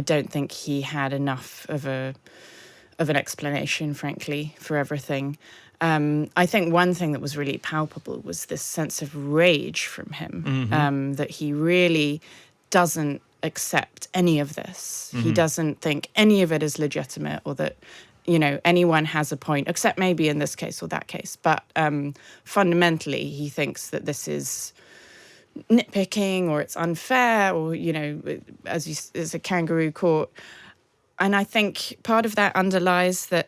don't think he had enough of an explanation, frankly, for everything. I think one thing that was really palpable was this sense of rage from him, that he really doesn't accept any of this. He doesn't think any of it is legitimate, or that, anyone has a point, except maybe in this case or that case. But fundamentally, he thinks that this is nitpicking, or it's unfair, or, as a kangaroo court. And I think part of that underlies that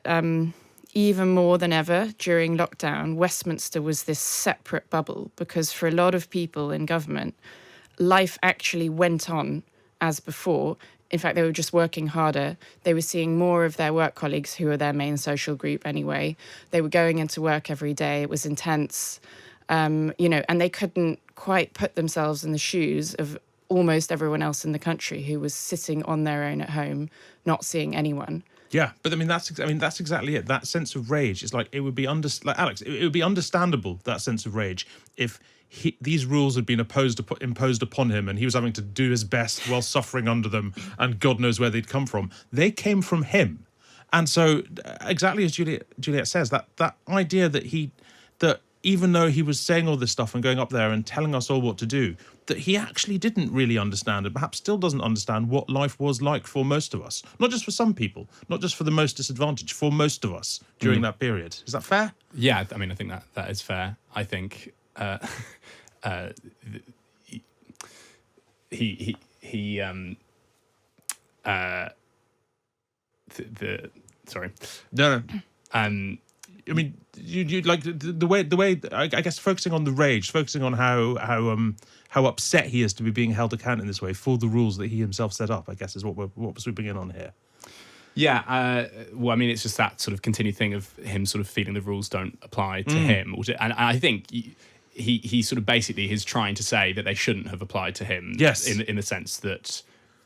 even more than ever during lockdown, Westminster was this separate bubble, because for a lot of people in government, life actually went on as before. In fact, they were just working harder. They were seeing more of their work colleagues, who are their main social group anyway. They were going into work every day. It was intense, and they couldn't quite put themselves in the shoes of almost everyone else in the country who was sitting on their own at home, not seeing anyone. Yeah, but that's exactly it. That sense of rage is like, it would be Alex, it would be understandable, that sense of rage, if these rules had been imposed upon him and he was having to do his best while suffering under them, and God knows where they'd come from. They came from him. And so, exactly as Juliet says, that idea that even though he was saying all this stuff and going up there and telling us all what to do, that he actually didn't really understand, and perhaps still doesn't understand, what life was like for most of us. Not just for some people, not just for the most disadvantaged, for most of us during that period. Is that fair? Yeah, I mean, I think that is fair. I think sorry. No. I mean, you like the way I guess, focusing on the rage, focusing on how upset he is to be being held account in this way for the rules that he himself set up, I guess, is what we're sweeping in on here. Yeah, well, I mean, it's just that sort of continued thing of him sort of feeling the rules don't apply to him, and I think he sort of basically is trying to say that they shouldn't have applied to him. Yes, in the sense that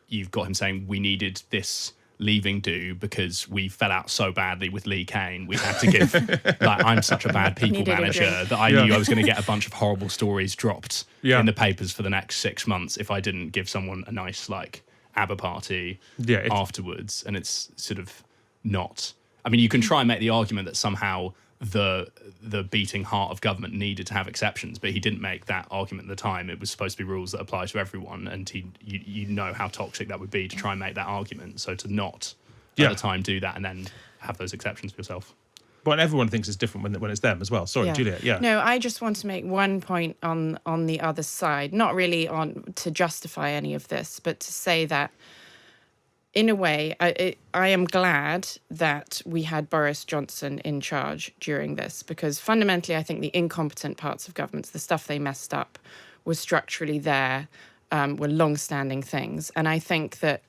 you've got him saying, we needed this leaving do because we fell out so badly with Lee Kane. We had to give, like, I'm such a bad people manager that I knew I was going to get a bunch of horrible stories dropped in the papers for the next 6 months if I didn't give someone a nice, like, ABBA party afterwards. And it's sort of not... I mean, you can try and make the argument that somehow the beating heart of government needed to have exceptions, but he didn't make that argument at the time. It was supposed to be rules that apply to everyone, and you know how toxic that would be to try and make that argument. So to not at the time do that and then have those exceptions for yourself. But everyone thinks it's different when it's them as well. Sorry, Juliet. Yeah. No, I just want to make one point on the other side, not really to justify any of this, but to say that, in a way, I am glad that we had Boris Johnson in charge during this, because fundamentally I think the incompetent parts of governments, the stuff they messed up, was structurally there, were long-standing things. And I think that,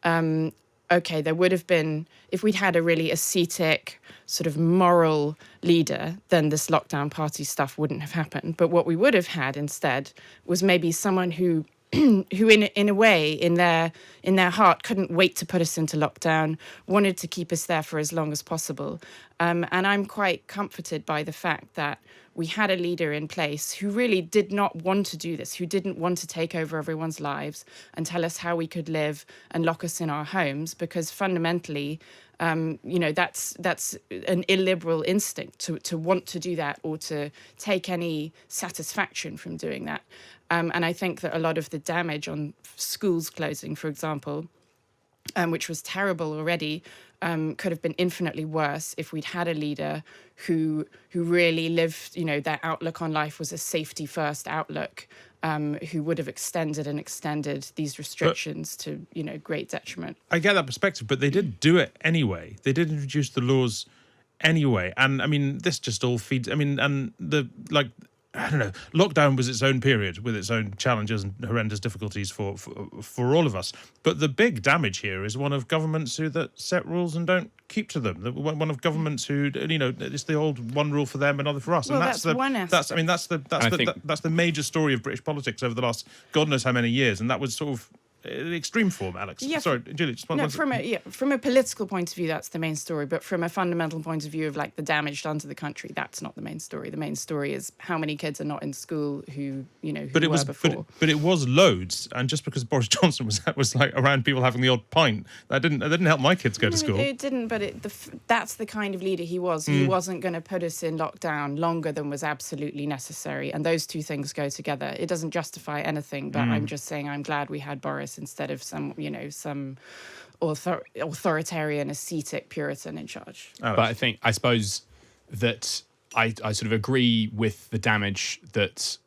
there would have been, if we'd had a really ascetic, sort of moral leader, then this lockdown party stuff wouldn't have happened. But what we would have had instead was maybe someone who in a way, in their heart, couldn't wait to put us into lockdown, wanted to keep us there for as long as possible. And I'm quite comforted by the fact that we had a leader in place who really did not want to do this, who didn't want to take over everyone's lives and tell us how we could live and lock us in our homes, because fundamentally, that's an illiberal instinct to want to do that or to take any satisfaction from doing that. And I think that a lot of the damage on schools closing, for example, which was terrible already, could have been infinitely worse if we'd had a leader who really lived, their outlook on life was a safety first outlook, who would have extended these restrictions to, great detriment. I get that perspective, but they did do it anyway. They did introduce the laws anyway. And I mean, this just all feeds, I don't know, lockdown was its own period with its own challenges and horrendous difficulties for all of us. But the big damage here is one of governments that set rules and don't keep to them. One of governments who, it's the old one rule for them, another for us. Well, and that's one aspect. That's the major story of British politics over the last God knows how many years. And that was sort of extreme form, Alex. Yeah, Sorry, Julie. Just no, from a political point of view, that's the main story. But from a fundamental point of view of like the damage done to the country, that's not the main story. The main story is how many kids are not in school who were before. But it was loads, and just because Boris Johnson was like around people having the odd pint, that didn't help my kids go to school. It didn't. But that's the kind of leader he was. He wasn't going to put us in lockdown longer than was absolutely necessary, and those two things go together. It doesn't justify anything, but I'm just saying I'm glad we had Boris instead of some authoritarian, ascetic Puritan in charge. But I suppose that I sort of agree with the damage that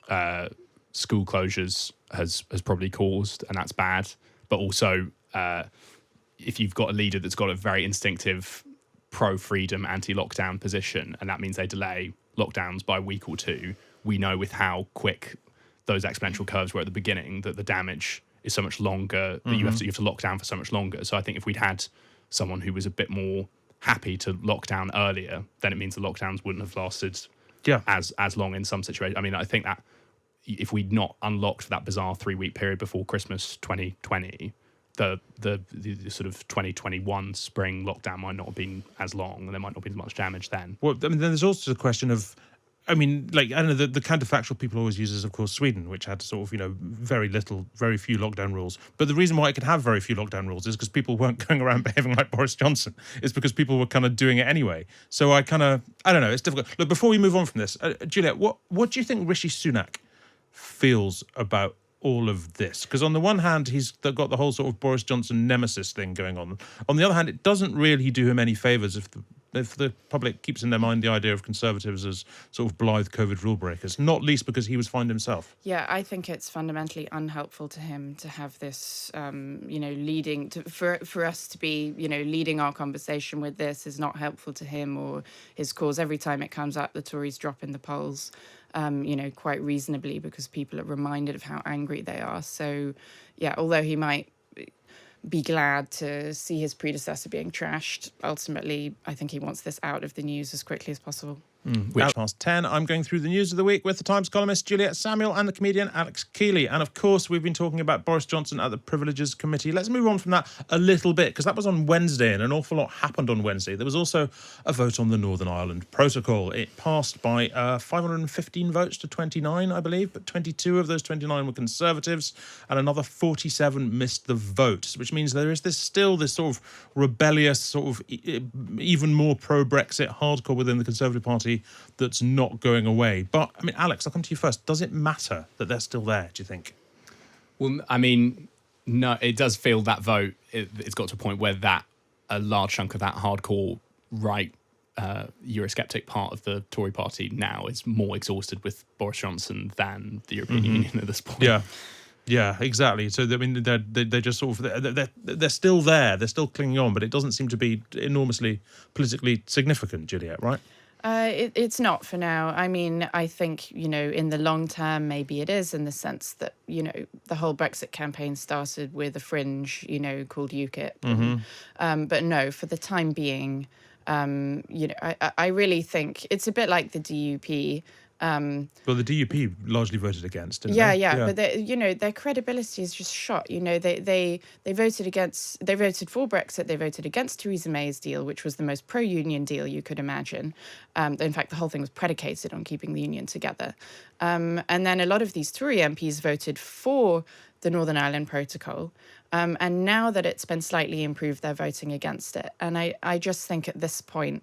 school closures has probably caused, and that's bad. But also, if you've got a leader that's got a very instinctive pro-freedom, anti-lockdown position, and that means they delay lockdowns by a week or two, we know with how quick those exponential curves were at the beginning that the damage is so much longer, that you have to lock down for so much longer. So I think if we'd had someone who was a bit more happy to lock down earlier, then it means the lockdowns wouldn't have lasted as long in some situations. I mean, I think that if we'd not unlocked that bizarre 3-week period before Christmas 2020, the sort of 2021 spring lockdown might not have been as long, and there might not have been as much damage then. Well, I mean, then there's also the question of, I mean, like, I don't know, the counterfactual people always use is, of course, Sweden, which had sort of, very few lockdown rules. But the reason why it could have very few lockdown rules is because people weren't going around behaving like Boris Johnson. It's because people were kind of doing it anyway. So I don't know, it's difficult. Look, before we move on from this, Juliet, what do you think Rishi Sunak feels about all of this? Because on the one hand, he's got the whole sort of Boris Johnson nemesis thing going on. On the other hand, it doesn't really do him any favours if the public keeps in their mind the idea of Conservatives as sort of blithe COVID rule breakers, not least because he was fined himself. Yeah, I think it's fundamentally unhelpful to him to have this, leading to for us to be, leading our conversation with this is not helpful to him or his cause. Every time it comes up, the Tories drop in the polls, quite reasonably because people are reminded of how angry they are. So, yeah, although he might be glad to see his predecessor being trashed, ultimately, I think he wants this out of the news as quickly as possible. Which past 10, I'm going through the news of the week with the Times columnist Juliet Samuel and the comedian Alex Kealy. And of course, we've been talking about Boris Johnson at the Privileges Committee. Let's move on from that a little bit, because that was on Wednesday and an awful lot happened on Wednesday. There was also a vote on the Northern Ireland Protocol. It passed by 515 votes to 29, I believe, but 22 of those 29 were Conservatives and another 47 missed the vote, which means there is still this sort of rebellious, sort of even more pro-Brexit hardcore within the Conservative Party that's not going away. But, I mean, Alex, I'll come to you first. Does it matter that they're still there, do you think? Well, I mean, no, it does feel that vote, it's got to a point where a large chunk of that hardcore right Eurosceptic part of the Tory party now is more exhausted with Boris Johnson than the European Union at this point. Yeah, exactly. So, I mean, they're just sort of, they're still there. They're still clinging on, but it doesn't seem to be enormously politically significant, Juliet, right? It's not for now. I mean, I think, in the long term, maybe it is, in the sense that, the whole Brexit campaign started with a fringe, called UKIP. But no, for the time being, I really think it's a bit like the DUP. Well, the DUP largely voted against, didn't they? Yeah. But their credibility is just shot. They voted for Brexit. They voted against Theresa May's deal, which was the most pro-union deal you could imagine. In fact, the whole thing was predicated on keeping the union together. And then a lot of these Tory MPs voted for the Northern Ireland Protocol. And now that it's been slightly improved, they're voting against it. And I just think at this point,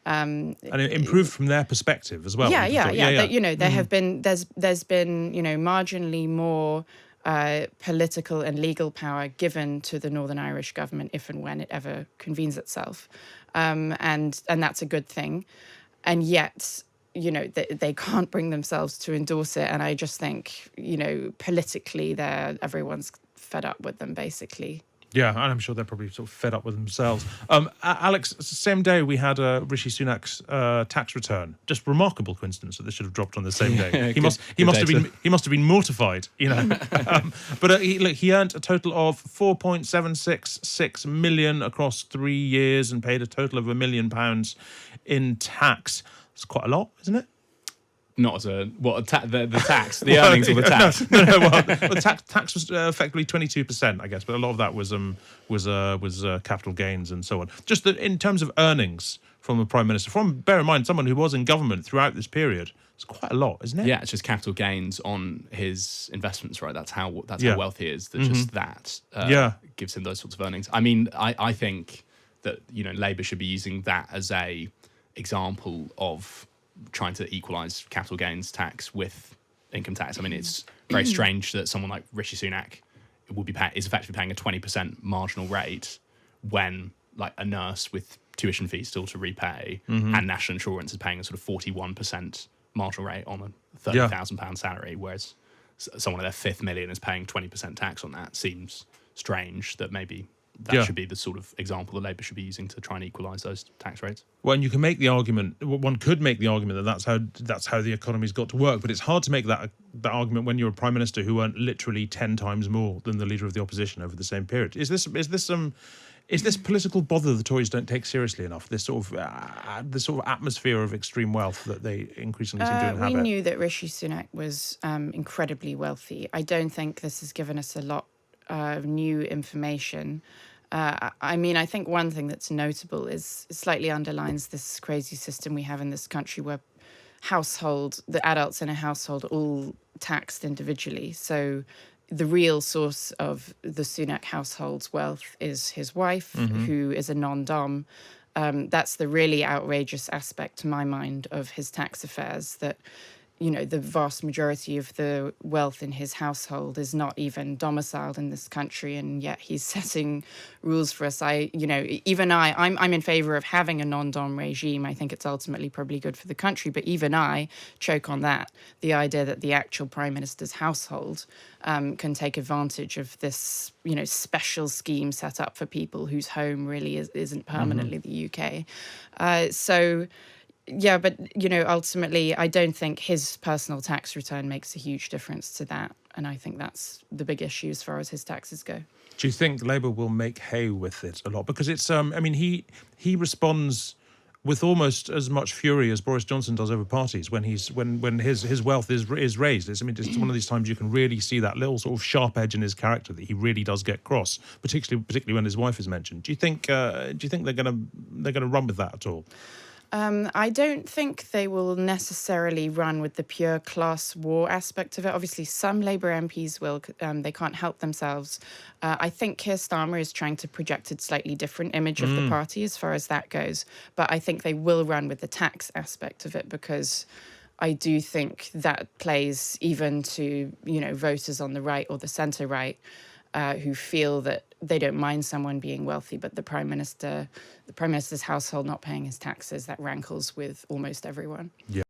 and it improved from their perspective as well. There have been there's been marginally more political and legal power given to the Northern Irish government if and when it ever convenes itself, and that's a good thing, and yet they can't bring themselves to endorse it, and I just think politically everyone's fed up with them basically. Yeah, and I'm sure they're probably sort of fed up with themselves. Alex, same day we had Rishi Sunak's tax return. Just remarkable coincidence that this should have dropped on the same day. He must have been mortified, But he earned a total of 4.766 million across 3 years and paid a total of £1 million in tax. It's quite a lot, isn't it? Not as the tax, the earnings or the tax. The tax was effectively 22%, I guess, but a lot of that was capital gains and so on. Just that in terms of earnings from the prime minister, bear in mind someone who was in government throughout this period, it's quite a lot, isn't it? Yeah, it's just capital gains on his investments, right? That's how wealthy he is. That just that gives him those sorts of earnings. I mean, I think that Labour should be using that as a example of trying to equalise capital gains tax with income tax. I mean, it's very strange that someone like Rishi Sunak is effectively paying a 20% marginal rate when, like, a nurse with tuition fees still to repay and national insurance is paying a sort of 41% marginal rate on a £30,000 salary, whereas someone at their fifth million is paying 20% tax on that. Seems strange that maybe that should be the sort of example that Labour should be using to try and equalise those tax rates. Well, and you can make the argument. One could make the argument that that's how the economy's got to work, but it's hard to make that argument when you're a prime minister who earned literally 10 times more than the leader of the opposition over the same period. Is this political bother the Tories don't take seriously enough? This sort of atmosphere of extreme wealth that they increasingly seem to inhabit. We knew that Rishi Sunak was incredibly wealthy. I don't think this has given us a lot of new information. I mean, I think one thing that's notable is it slightly underlines this crazy system we have in this country where the adults in a household are all taxed individually. So the real source of the Sunak household's wealth is his wife, who is a non-dom. That's the really outrageous aspect, to my mind, of his tax affairs, that the vast majority of the wealth in his household is not even domiciled in this country, and yet he's setting rules for us. I'm in favour of having a non-dom regime. I think it's ultimately probably good for the country, but even I choke on that. The idea that the actual Prime Minister's household can take advantage of this, special scheme set up for people whose home really isn't permanently the UK. Yeah, but, ultimately, I don't think his personal tax return makes a huge difference to that. And I think that's the big issue as far as his taxes go. Do you think Labour will make hay with it a lot? Because it's, he responds with almost as much fury as Boris Johnson does over parties when his wealth is raised. It's one of these times you can really see that little sort of sharp edge in his character that he really does get cross, particularly when his wife is mentioned. Do you think they're gonna run with that at all? I don't think they will necessarily run with the pure class war aspect of it. Obviously, some Labour MPs will. They can't help themselves. I think Keir Starmer is trying to project a slightly different image of the party as far as that goes. But I think they will run with the tax aspect of it, because I do think that plays even to, voters on the right or the centre right, who feel that they don't mind someone being wealthy, but the Prime Minister's household not paying his taxes, that rankles with almost everyone. Yeah.